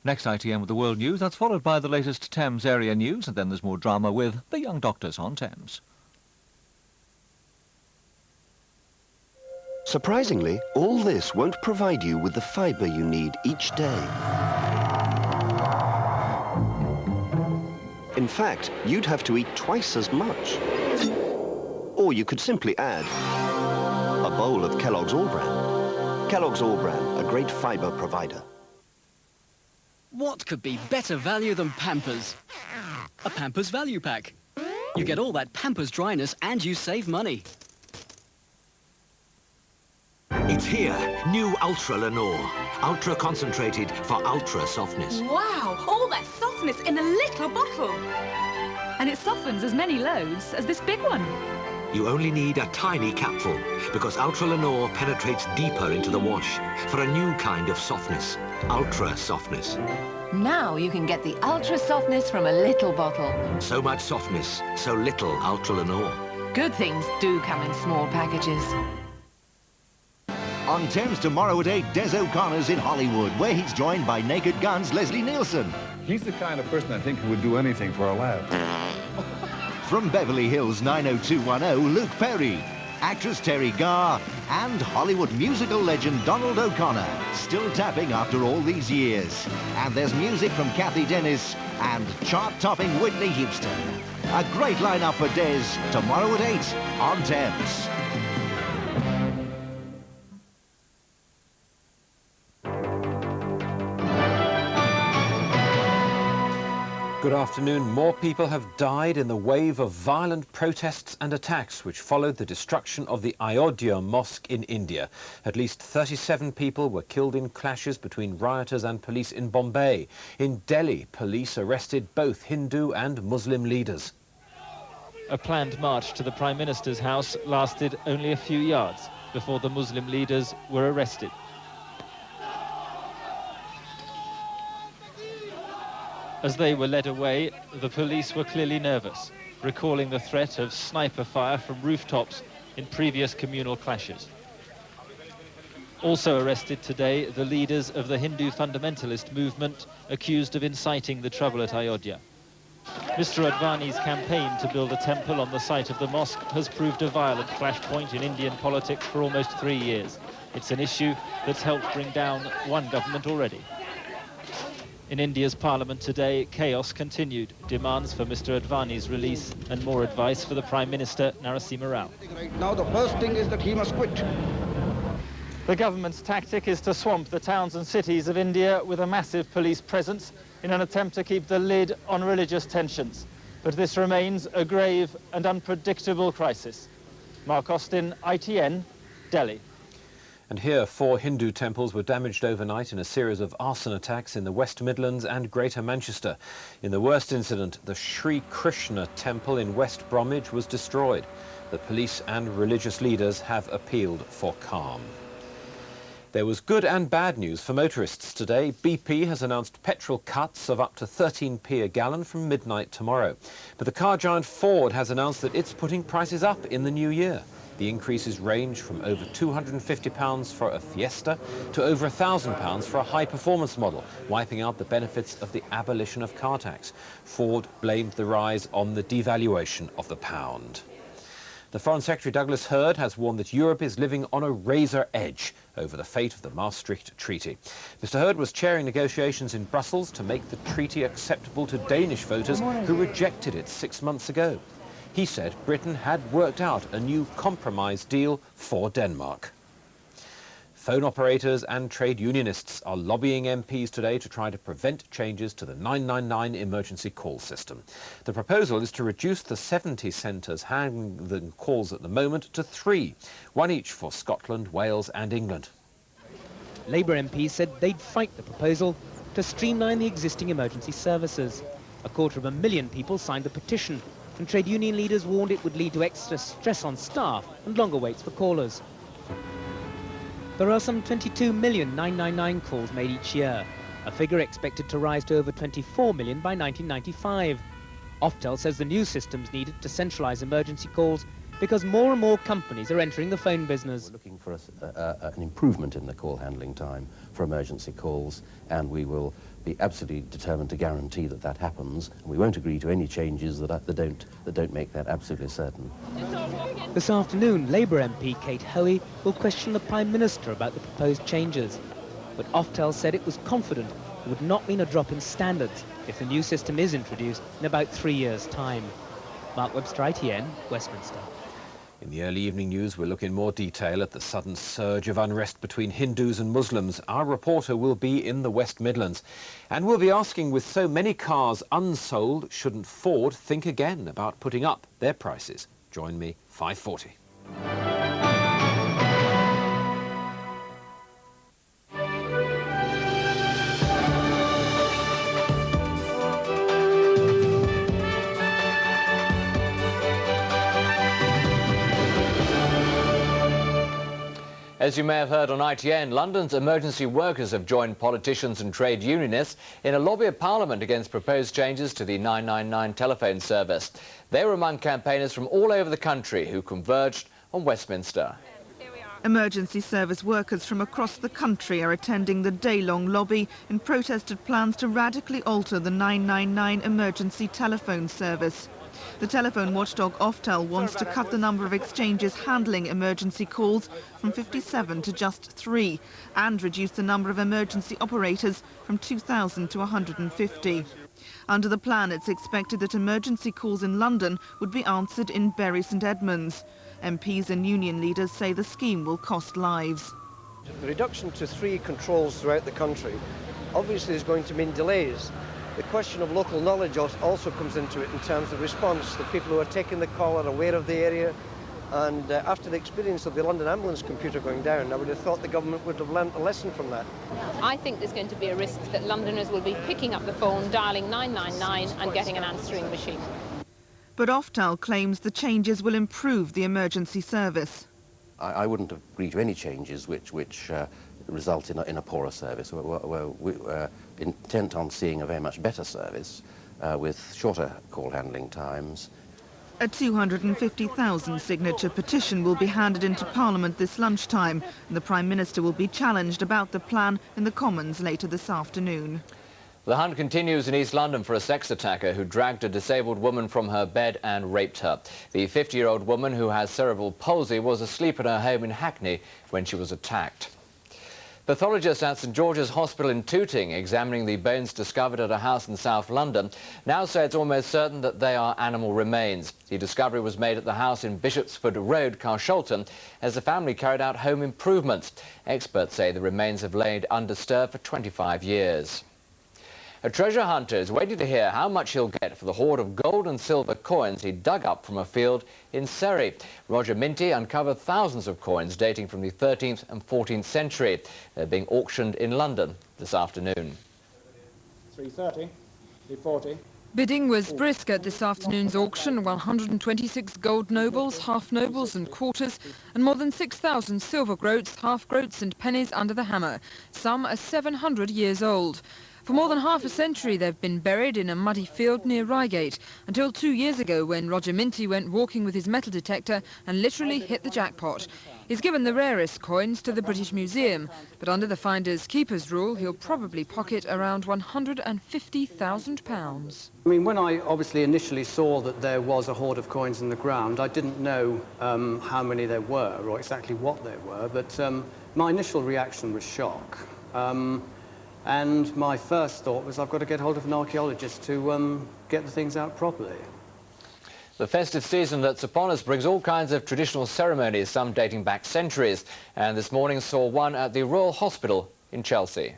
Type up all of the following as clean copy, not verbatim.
Next ITN with the world news, that's followed by the latest Thames area news, and then there's more drama with the young doctors on Thames. Surprisingly, all this won't provide you with the fibre you need each day. In fact, you'd have to eat twice as much. Or you could simply add a bowl of Kellogg's All Bran. Kellogg's All Bran, a great fibre provider. What could be better value than Pampers? A Pampers Value Pack. You get all that Pampers dryness and you save money. It's here, new Ultra Lenore. Ultra concentrated for ultra softness. Wow, all that softness in a little bottle. And it softens as many loads as this big one. You only need a tiny capful, because Ultra Lenore penetrates deeper into the wash for a new kind of softness, ultra softness. Now you can get the ultra softness from a little bottle. So much softness, so little Ultra Lenore. Good things do come in small packages. On Thames tomorrow at 8, Des O'Connor's in Hollywood, where he's joined by Naked Gun's Leslie Nielsen. He's the kind of person I think who would do anything for a laugh. From Beverly Hills 90210, Luke Perry, actress Terry Garr, and Hollywood musical legend Donald O'Connor, still tapping after all these years. And there's music from Kathy Dennis and chart-topping Whitney Houston. A great lineup for Des tomorrow at 8 on Thames. Good afternoon. More people have died in the wave of violent protests and attacks which followed the destruction of the Ayodhya Mosque in India. At least 37 people were killed in clashes between rioters and police in Bombay. In Delhi, police arrested both Hindu and Muslim leaders. A planned march to the Prime Minister's house lasted only a few yards before the Muslim leaders were arrested. As they were led away, the police were clearly nervous, recalling the threat of sniper fire from rooftops in previous communal clashes. Also arrested today, the leaders of the Hindu fundamentalist movement accused of inciting the trouble at Ayodhya. Mr. Advani's campaign to build a temple on the site of the mosque has proved a violent flashpoint in Indian politics for almost 3 years. It's an issue that's helped bring down one government already. In India's parliament today, chaos continued. Demands for Mr. Advani's release and more advice for the Prime Minister, Narasimha Rao. Right now, the first thing is that he must quit. The government's tactic is to swamp the towns and cities of India with a massive police presence in an attempt to keep the lid on religious tensions. But this remains a grave and unpredictable crisis. Mark Austin, ITN, Delhi. And here, 4 Hindu temples were damaged overnight in a series of arson attacks in the West Midlands and Greater Manchester. In the worst incident, the Sri Krishna temple in West Bromwich was destroyed. The police and religious leaders have appealed for calm. There was good and bad news for motorists today. BP has announced petrol cuts of up to 13p a gallon from midnight tomorrow. But the car giant Ford has announced that it's putting prices up in the new year. The increases range from over £250 for a Fiesta to over £1,000 for a high-performance model, wiping out the benefits of the abolition of car tax. Ford blamed the rise on the devaluation of the pound. The Foreign Secretary Douglas Hurd has warned that Europe is living on a razor edge over the fate of the Maastricht Treaty. Mr. Hurd was chairing negotiations in Brussels to make the treaty acceptable to Danish voters who rejected it 6 months ago. He said Britain had worked out a new compromise deal for Denmark. Phone operators and trade unionists are lobbying MPs today to try to prevent changes to the 999 emergency call system. The proposal is to reduce the 70 centres handling the calls at the moment to 3, one each for Scotland, Wales and England. Labour MPs said they'd fight the proposal to streamline the existing emergency services. 250,000 people signed the petition, and trade union leaders warned it would lead to extra stress on staff and longer waits for callers. There are some 22 million 999 calls made each year, a figure expected to rise to over 24 million by 1995. Oftel says the new system's needed to centralise emergency calls because more and more companies are entering the phone business. We're looking for an improvement in the call handling time for emergency calls, and we will be absolutely determined to guarantee that that happens, and we won't agree to any changes that don't make that absolutely certain. This afternoon, Labour MP Kate Hoey will question the Prime Minister about the proposed changes. But Oftel said it was confident it would not mean a drop in standards if the new system is introduced in about 3 years' time. Mark Webster, ITN, Westminster. In the early evening news, we'll look in more detail at the sudden surge of unrest between Hindus and Muslims. Our reporter will be in the West Midlands. And we'll be asking, with so many cars unsold, shouldn't Ford think again about putting up their prices? Join me, 5:40. As you may have heard on ITN, London's emergency workers have joined politicians and trade unionists in a lobby of Parliament against proposed changes to the 999 telephone service. They were among campaigners from all over the country who converged on Westminster. Emergency service workers from across the country are attending the day-long lobby in protest at plans to radically alter the 999 emergency telephone service. The telephone watchdog Oftel wants to cut the number of exchanges handling emergency calls from 57 to just 3 and reduce the number of emergency operators from 2,000 to 150. Under the plan, it's expected that emergency calls in London would be answered in Bury St Edmunds. MPs and union leaders say the scheme will cost lives. The reduction to 3 controls throughout the country obviously is going to mean delays. The question of local knowledge also comes into it in terms of response. The people who are taking the call are aware of the area, and after the experience of the London ambulance computer going down, I would have thought the government would have learnt a lesson from that. I think there's going to be a risk that Londoners will be picking up the phone, dialling 999 and getting an answering machine. But Oftel claims the changes will improve the emergency service. I wouldn't agree to any changes which result in a poorer service. We're intent on seeing a very much better service with shorter call handling times. A 250,000 signature petition will be handed into Parliament this lunchtime, and the Prime Minister will be challenged about the plan in the Commons later this afternoon. The hunt continues in East London for a sex attacker who dragged a disabled woman from her bed and raped her. The 50-year-old woman, who has cerebral palsy, was asleep at her home in Hackney when she was attacked. Pathologists at St George's Hospital in Tooting, examining the bones discovered at a house in South London, now say it's almost certain that they are animal remains. The discovery was made at the house in Bishopsford Road, Carshalton, as the family carried out home improvements. Experts say the remains have lain undisturbed for 25 years. A treasure hunter is waiting to hear how much he'll get for the hoard of gold and silver coins he dug up from a field in Surrey. Roger Minty uncovered thousands of coins dating from the 13th and 14th century. They're being auctioned in London this afternoon. 330, 340. Bidding was brisk at this afternoon's auction. 126 gold nobles, half nobles and quarters, and more than 6,000 silver groats, half groats and pennies under the hammer. Some are 700 years old. For more than half a century, they've been buried in a muddy field near Reigate, until 2 years ago when Roger Minty went walking with his metal detector and literally hit the jackpot. He's given the rarest coins to the British Museum, but under the finder's keeper's rule, he'll probably pocket around £150,000. I mean, when I obviously initially saw that there was a hoard of coins in the ground, I didn't know how many there were or exactly what they were, but my initial reaction was shock. And my first thought was I've got to get hold of an archaeologist to get the things out properly. The festive season that's upon us brings all kinds of traditional ceremonies, some dating back centuries. And this morning saw one at the Royal Hospital in Chelsea.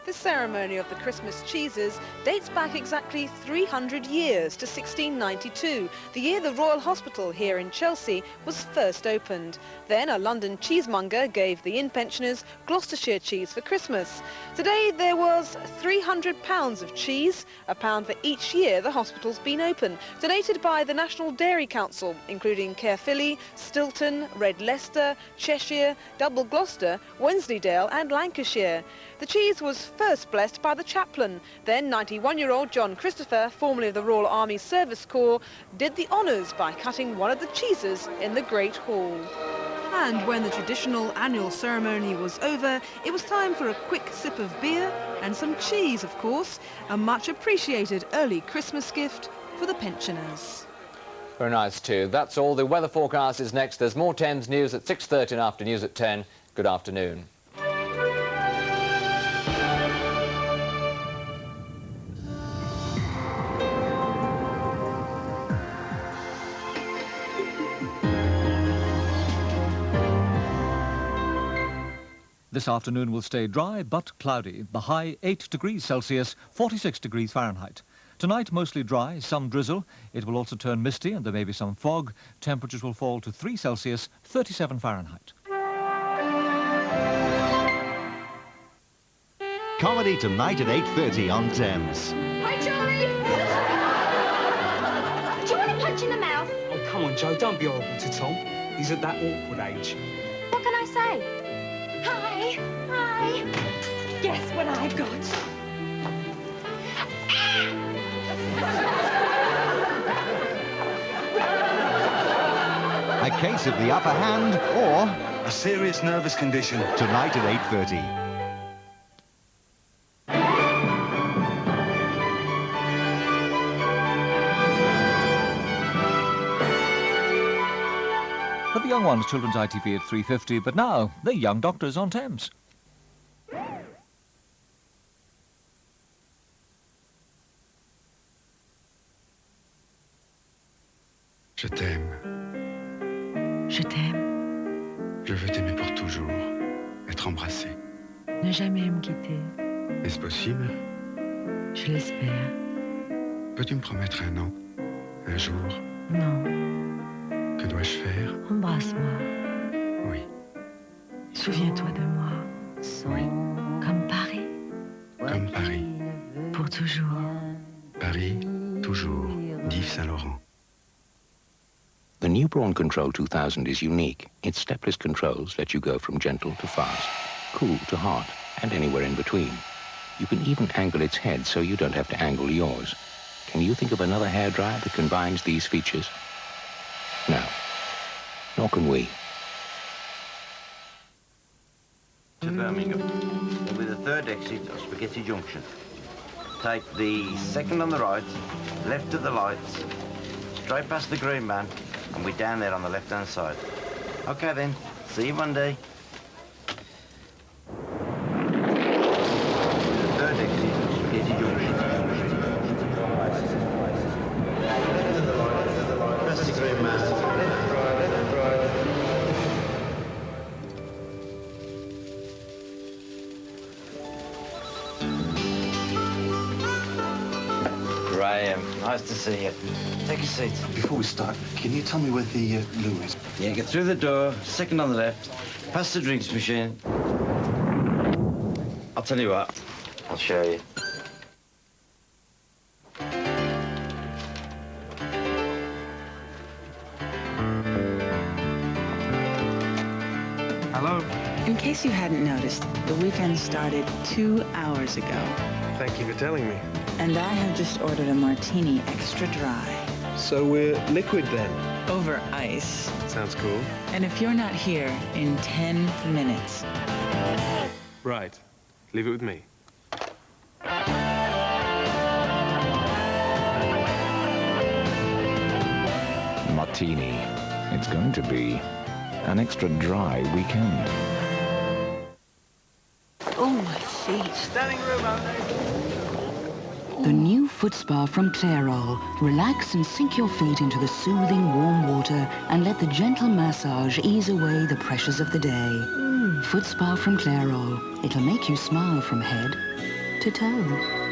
The ceremony of the Christmas cheeses dates back exactly 300 years to 1692, the year the Royal Hospital here in Chelsea was first opened. Then a London cheesemonger gave the inn pensioners Gloucestershire cheese for Christmas. Today there was £300 of cheese, £1 for each year the hospital's been open, donated by the National Dairy Council, including Caerphilly, Stilton, Red Leicester, Cheshire, Double Gloucester, Wensleydale and Lancashire. The cheese was first blessed by the chaplain. Then 91-year-old John Christopher, formerly of the Royal Army Service Corps, did the honours by cutting one of the cheeses in the Great Hall. And when the traditional annual ceremony was over, it was time for a quick sip of beer and some cheese, of course, a much appreciated early Christmas gift for the pensioners. Very nice too. That's all. The weather forecast is next. There's more Thames news at 6:30 and after news at 10. Good afternoon. This afternoon will stay dry but cloudy. The high 8 degrees Celsius, 46 degrees Fahrenheit. Tonight mostly dry, some drizzle. It will also turn misty and there may be some fog. Temperatures will fall to 3 Celsius, 37 Fahrenheit. Comedy tonight at 8:30 on Thames. Hi, Charlie! Do you want a punch in the mouth? Oh, come on, Joe, don't be horrible to Tom. He's at that awkward age. What can I say? Hi! Hi! Guess what I've got? A case of the upper hand or a serious nervous condition. Tonight at 8:30. For the young ones, Children's ITV at 3:50, but now, the Young Doctors on Thames. Je t'aime. Je t'aime. Je veux t'aimer pour toujours. Être embrassé. Ne jamais me quitter. Est-ce possible? Je l'espère. Peux-tu me promettre un an? Un jour? Non. Que dois-je faire? Embrasse-moi. Oui. Souviens-toi de moi. Oui. Comme Paris. Comme Paris. Pour toujours. Paris, toujours. Yves Saint Laurent. The new Brawn Control 2000 is unique. Its stepless controls let you go from gentle to fast, cool to hot, and anywhere in between. You can even angle its head so you don't have to angle yours. Can you think of another hairdryer that combines these features? No. Nor can we. To Birmingham, with the third exit of Spaghetti Junction. Take the second on the right, left to the lights, straight past the green man, and we're down there on the left-hand side. Okay then, see you Monday. The third exit of Spaghetti Junction. Past the green man, left, right. Graham, nice to see you. Take a seat. Before we start, can you tell me where the loo is? Yeah, get through the door, second on the left, past the drinks machine. I'll tell you what, I'll show you. Hello? In case you hadn't noticed, the weekend started 2 hours ago. Thank you for telling me. And I have just ordered a martini extra dry. So we're liquid then? Over ice. Sounds cool. And if you're not here in 10 minutes... Right. Leave it with me. Martini. It's going to be an extra dry weekend. Oh, my feet. Standing room only. The new foot spa from Clairol. Relax and sink your feet into the soothing warm water and let the gentle massage ease away the pressures of the day. Foot spa from Clairol. It'll make you smile from head to toe.